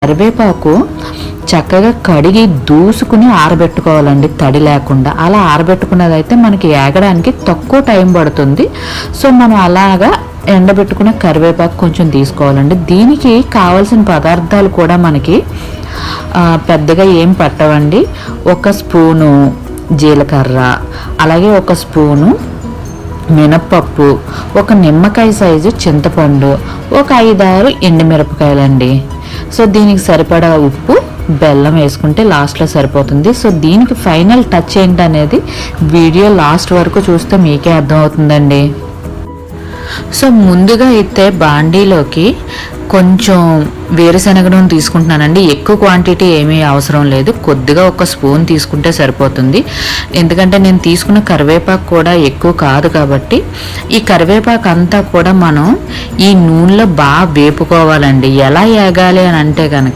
కరివేపాకు చక్కగా కడిగి దూసుకుని ఆరబెట్టుకోవాలండి, తడి లేకుండా. అలా ఆరబెట్టుకున్నదైతే మనకి ఏగడానికి తక్కువ టైం పడుతుంది. సో మనం అలాగా ఎండబెట్టుకున్న కరివేపాకు కొంచెం తీసుకోవాలండి. దీనికి కావాల్సిన పదార్థాలు కూడా మనకి పెద్దగా ఏం పట్టవండి. 1 స్పూను జీలకర్ర, అలాగే 1 స్పూను మినప్పప్పు, 1 నిమ్మకాయ సైజు చింతపండు, 5-6 ఎండుమిరపకాయలండి. సో దీనికి సరిపడా ఉప్పు, బెల్లం వేసుకుంటే లాస్ట్లో సరిపోతుంది. సో దీనికి ఫైనల్ టచ్ ఏంటనేది వీడియో లాస్ట్ వరకు చూస్తే మీకే అర్థమవుతుందండి. సో ముందుగా అయితే బాండీలోకి కొంచెం వేరుశనగ నూనె తీసుకుంటున్నానండి. ఎక్కువ క్వాంటిటీ ఏమీ అవసరం లేదు, కొద్దిగా 1 స్పూన్ తీసుకుంటే సరిపోతుంది. ఎందుకంటే నేను తీసుకున్న కరివేపాకు కూడా ఎక్కువ కాదు కాబట్టి ఈ కరివేపాకు అంతా కూడా మనం ఈ నూనెలో బాగా వేపుకోవాలండి. ఎలా ఏగాలి అని అంటే కనుక